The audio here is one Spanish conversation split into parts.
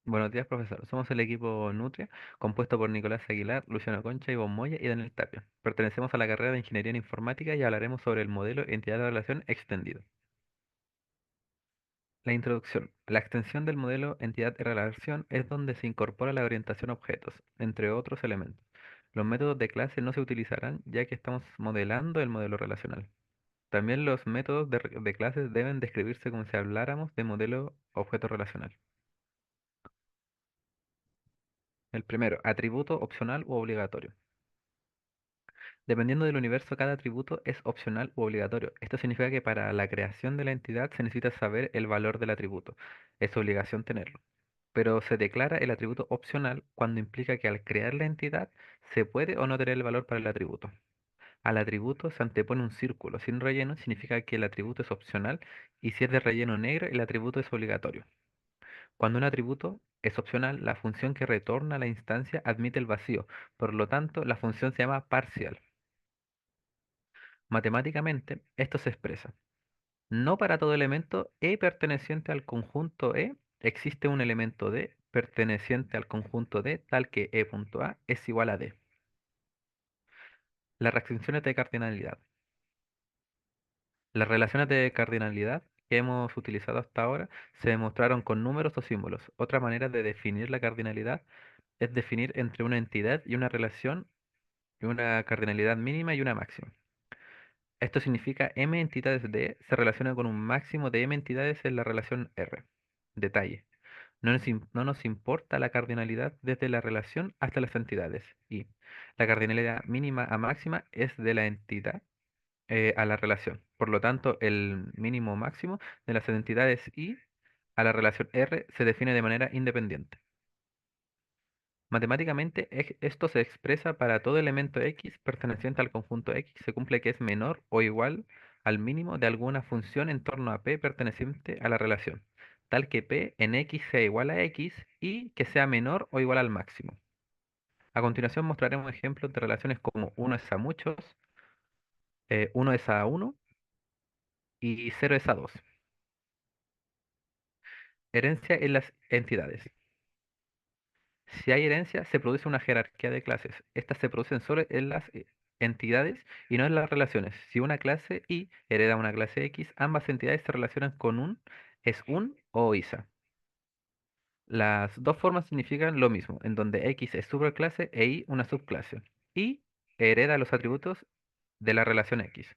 Buenos días, profesor. Somos el equipo Nutria, compuesto por Nicolás Aguilar, Luciano Concha, Ivonne Moya y Daniel Tapia. Pertenecemos a la carrera de Ingeniería en Informática y hablaremos sobre el modelo entidad de relación extendido. La introducción. La extensión del modelo entidad de relación es donde se incorpora la orientación a objetos, entre otros elementos. Los métodos de clase no se utilizarán ya que estamos modelando el modelo relacional. También los métodos de clases deben describirse como si habláramos de modelo objeto relacional. El primero, atributo opcional u obligatorio. Dependiendo del universo, cada atributo es opcional u obligatorio. Esto significa que para la creación de la entidad se necesita saber el valor del atributo. Es obligación tenerlo. Pero se declara el atributo opcional cuando implica que al crear la entidad se puede o no tener el valor para el atributo. Al atributo se antepone un círculo sin relleno, significa que el atributo es opcional y si es de relleno negro, el atributo es obligatorio. Cuando un atributo es opcional, la función que retorna a la instancia admite el vacío. Por lo tanto, la función se llama parcial. Matemáticamente, esto se expresa. No para todo elemento E perteneciente al conjunto E existe un elemento D perteneciente al conjunto D tal que E.A es igual a D. Las restricciones de cardinalidad. Las relaciones de cardinalidad que hemos utilizado hasta ahora se demostraron con números o símbolos. Otra manera de definir la cardinalidad es definir entre una entidad y una relación y una cardinalidad mínima y una máxima. Esto significa m entidades D se relacionan con un máximo de m entidades en la relación R. Detalle. No nos importa la cardinalidad desde la relación hasta las entidades. Y la cardinalidad mínima a máxima es de la entidad a la relación. Por lo tanto, el mínimo o máximo de las entidades I a la relación R se define de manera independiente. Matemáticamente, esto se expresa para todo elemento X perteneciente al conjunto X, se cumple que es menor o igual al mínimo de alguna función en torno a P perteneciente a la relación, tal que P en X sea igual a X y que sea menor o igual al máximo. A continuación mostraremos ejemplos de relaciones como uno es a muchos, 1 es a uno y cero es a 2. Herencia en las entidades. Si hay herencia, se produce una jerarquía de clases. Estas se producen solo en las entidades y no en las relaciones. Si una clase Y hereda una clase X, ambas entidades se relacionan con es un o ISA. Las dos formas significan lo mismo, en donde X es superclase e Y una subclase. Y hereda los atributos de la relación X.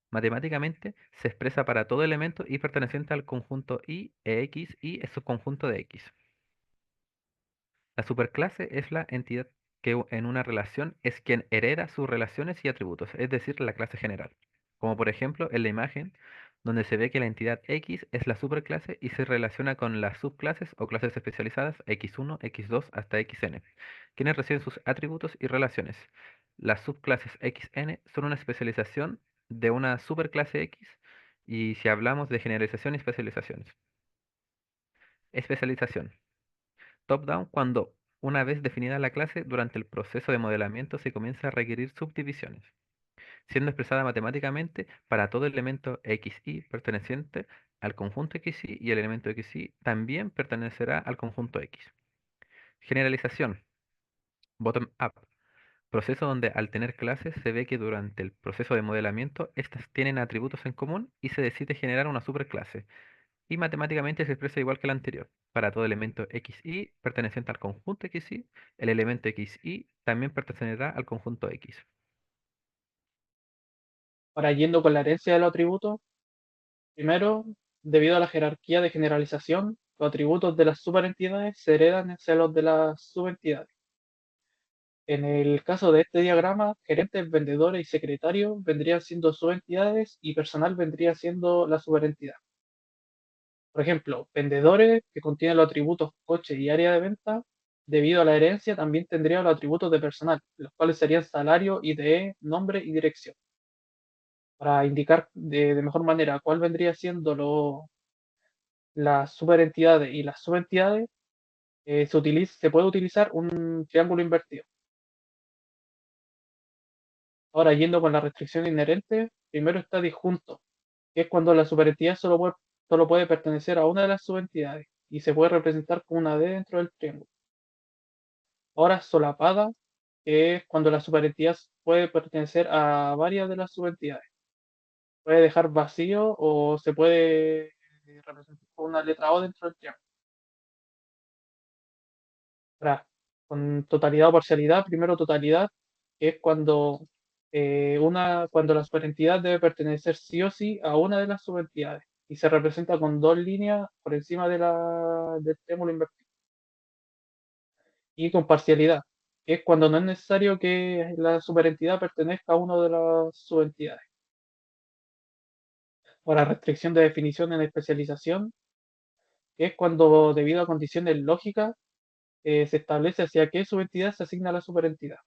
Matemáticamente se expresa para todo elemento Y perteneciente al conjunto Y e X y es subconjunto de X. La superclase es la entidad que en una relación es quien hereda sus relaciones y atributos, es decir, la clase general. Como por ejemplo en la imagen, donde se ve que la entidad X es la superclase y se relaciona con las subclases o clases especializadas X1, X2 hasta Xn, quienes reciben sus atributos y relaciones. Las subclases Xn son una especialización de una superclase X y si hablamos de generalización y especializaciones. Especialización. Top-down cuando, una vez definida la clase, durante el proceso de modelamiento se comienza a requerir subdivisiones, siendo expresada matemáticamente para todo elemento xy perteneciente al conjunto xy y el elemento xy también pertenecerá al conjunto x. Generalización, bottom-up, proceso donde al tener clases se ve que durante el proceso de modelamiento estas tienen atributos en común y se decide generar una superclase y matemáticamente se expresa igual que el anterior. Para todo elemento xy perteneciente al conjunto xy, el elemento xy también pertenecerá al conjunto x. Ahora, yendo con la herencia de los atributos, primero, debido a la jerarquía de generalización, los atributos de las superentidades se heredan hacia los de las subentidades. En el caso de este diagrama, gerentes, vendedores y secretarios vendrían siendo subentidades y personal vendría siendo la superentidad. Por ejemplo, vendedores, que contienen los atributos coche y área de venta, debido a la herencia también tendrían los atributos de personal, los cuales serían salario, IDE, nombre y dirección. Para indicar de mejor manera cuál vendría siendo las superentidades y las subentidades, se puede utilizar un triángulo invertido. Ahora, yendo con la restricción inherente, primero está disjunto, que es cuando la superentidad solo puede pertenecer a una de las subentidades. y se puede representar como una D dentro del triángulo. Ahora solapada, que es cuando la superentidad puede pertenecer a varias de las subentidades. Puede dejar vacío o se puede representar con una letra O dentro del triángulo. Ahora, con totalidad o parcialidad, primero totalidad, que es cuando la superentidad debe pertenecer sí o sí a una de las subentidades y se representa con dos líneas por encima del triángulo invertido. Y con parcialidad, que es cuando no es necesario que la superentidad pertenezca a una de las subentidades. Ahora, restricción de definición en especialización, que es cuando, debido a condiciones lógicas, se establece hacia qué subentidad se asigna la superentidad.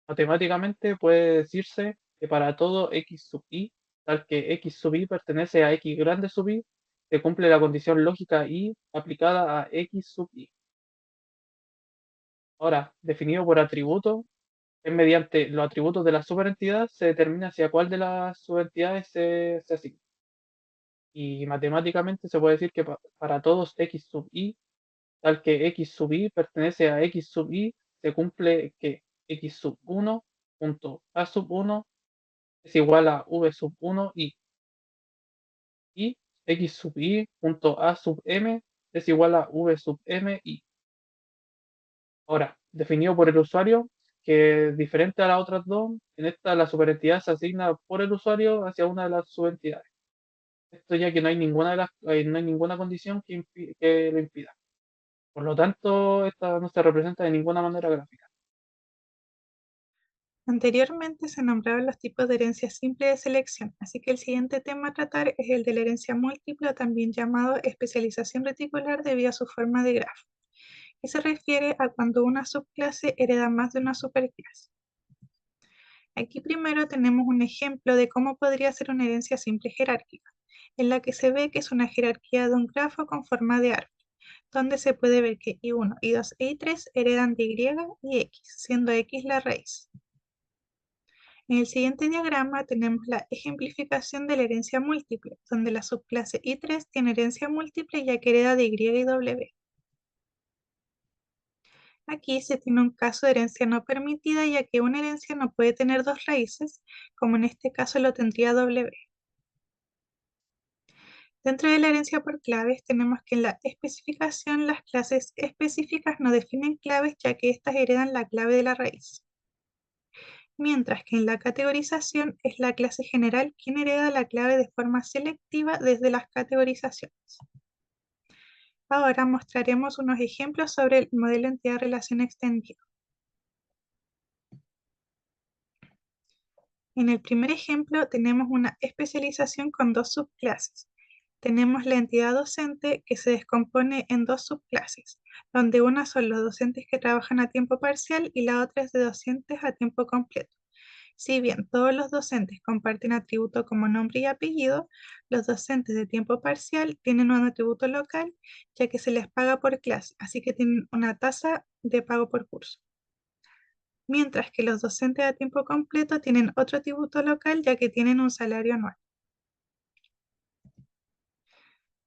Matemáticamente puede decirse que para todo x sub i, tal que x sub i pertenece a x grande sub i, se cumple la condición lógica i aplicada a x sub i. Ahora, definido por atributo, es mediante los atributos de la superentidad se determina hacia cuál de las subentidades se asigna. Y matemáticamente se puede decir que para todos x sub i, tal que x sub i pertenece a x sub i, se cumple que x sub 1 punto a sub 1 es igual a v sub 1 y x sub i punto a sub m es igual a v sub m y. Ahora, definido por el usuario, que es diferente a las otras dos, en esta la superentidad se asigna por el usuario hacia una de las subentidades. Esto ya que no hay no hay ninguna condición que lo impida. Por lo tanto, esta no se representa de ninguna manera gráfica. Anteriormente se nombraban los tipos de herencia simple de selección, así que el siguiente tema a tratar es el de la herencia múltiple, o también llamado especialización reticular debido a su forma de grafo, que se refiere a cuando una subclase hereda más de una superclase. Aquí primero tenemos un ejemplo de cómo podría ser una herencia simple jerárquica, en la que se ve que es una jerarquía de un grafo con forma de árbol, donde se puede ver que I1, I2 e I3 heredan de Y y X, siendo X la raíz. En el siguiente diagrama tenemos la ejemplificación de la herencia múltiple, donde la subclase I3 tiene herencia múltiple ya que hereda de Y y W. Aquí se tiene un caso de herencia no permitida, ya que una herencia no puede tener dos raíces, como en este caso lo tendría W. Dentro de la herencia por claves tenemos que en la especificación las clases específicas no definen claves, ya que éstas heredan la clave de la raíz, mientras que en la categorización es la clase general quien hereda la clave de forma selectiva desde las categorizaciones. Ahora mostraremos unos ejemplos sobre el modelo entidad-relación extendido. En el primer ejemplo tenemos una especialización con dos subclases. Tenemos la entidad docente que se descompone en dos subclases, donde una son los docentes que trabajan a tiempo parcial y la otra es de docentes a tiempo completo. Si bien todos los docentes comparten atributo como nombre y apellido, los docentes de tiempo parcial tienen un atributo local, ya que se les paga por clase, así que tienen una tasa de pago por curso. Mientras que los docentes a tiempo completo tienen otro atributo local, ya que tienen un salario anual.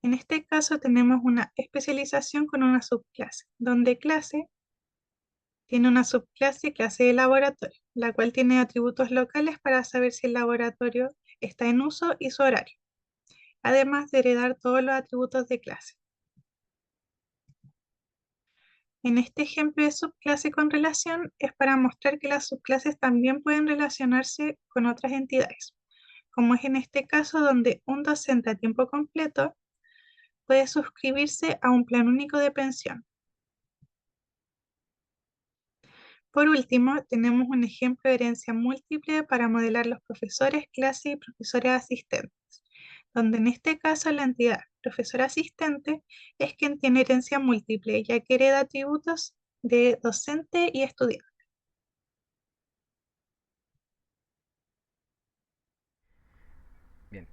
En este caso tenemos una especialización con una subclase, donde clase tiene una subclase, clase de laboratorio, la cual tiene atributos locales para saber si el laboratorio está en uso y su horario, además de heredar todos los atributos de clase. En este ejemplo de subclase con relación es para mostrar que las subclases también pueden relacionarse con otras entidades, como es en este caso donde un docente a tiempo completo puede suscribirse a un plan único de pensión. Por último, tenemos un ejemplo de herencia múltiple para modelar los profesores, clase y profesores asistentes, donde en este caso la entidad profesor asistente es quien tiene herencia múltiple, ya que hereda atributos de docente y estudiante. Bien,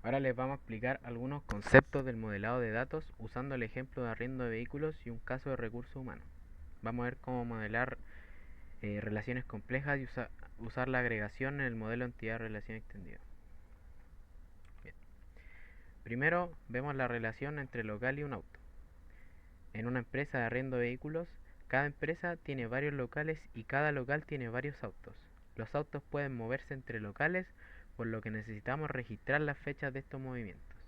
ahora les vamos a explicar algunos conceptos del modelado de datos usando el ejemplo de arriendo de vehículos y un caso de recursos humanos. Vamos a ver cómo modelar relaciones complejas y usar la agregación en el modelo entidad-relación extendido. Bien. Primero vemos la relación entre local y un auto. en una empresa de arriendo de vehículos, cada empresa tiene varios locales y cada local tiene varios autos. Los autos pueden moverse entre locales, por lo que necesitamos registrar las fechas de estos movimientos.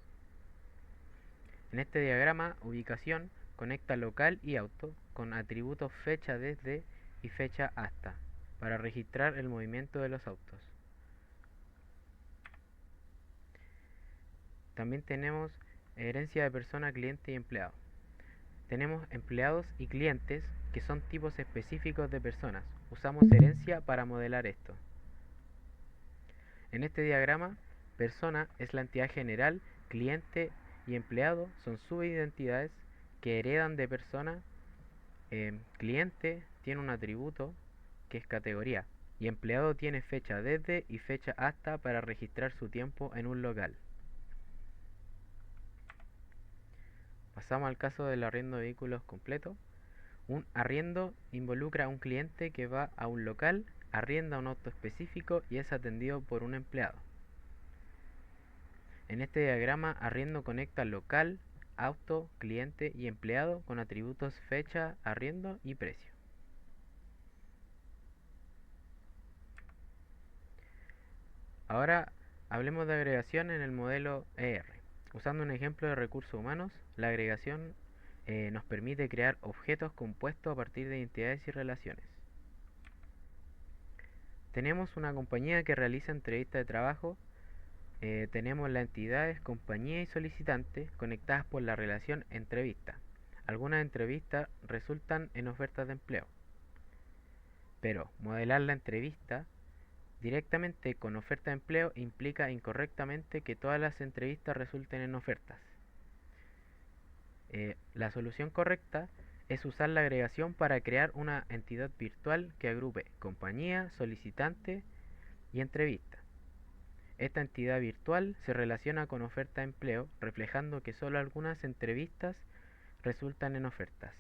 En este diagrama, ubicación conecta local y auto con atributos fecha desde y fecha hasta para registrar el movimiento de los autos. También tenemos herencia de persona, cliente y empleado. Tenemos empleados y clientes que son tipos específicos de personas. Usamos herencia para modelar esto. En este diagrama, persona es la entidad general, cliente y empleado son subidentidades que heredan de persona. Cliente tiene un atributo que es categoría y empleado tiene fecha desde y fecha hasta para registrar su tiempo en un local. Pasamos al caso del arriendo de vehículos completo. Un arriendo involucra a un cliente que va a un local, arrienda un auto específico y es atendido por un empleado. En este diagrama, arriendo conecta local, auto, cliente y empleado con atributos fecha, arriendo y precio. Ahora hablemos de agregación en el modelo ER. Usando un ejemplo de recursos humanos, la agregación nos permite crear objetos compuestos a partir de identidades y relaciones. Tenemos una compañía que realiza entrevistas de trabajo. Tenemos las entidades compañía y solicitante conectadas por la relación entrevista. Algunas entrevistas resultan en ofertas de empleo, pero modelar la entrevista directamente con oferta de empleo implica incorrectamente que todas las entrevistas resulten en ofertas. La solución correcta es usar la agregación para crear una entidad virtual que agrupe compañía, solicitante y entrevista. Esta entidad virtual se relaciona con oferta de empleo, reflejando que solo algunas entrevistas resultan en ofertas.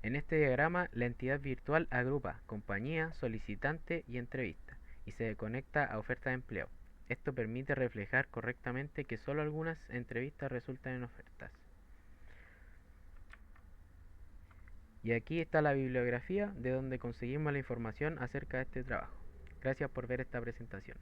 En este diagrama, la entidad virtual agrupa compañía, solicitante y entrevista, y se conecta a oferta de empleo. Esto permite reflejar correctamente que solo algunas entrevistas resultan en ofertas. Y aquí está la bibliografía de donde conseguimos la información acerca de este trabajo. Gracias por ver esta presentación.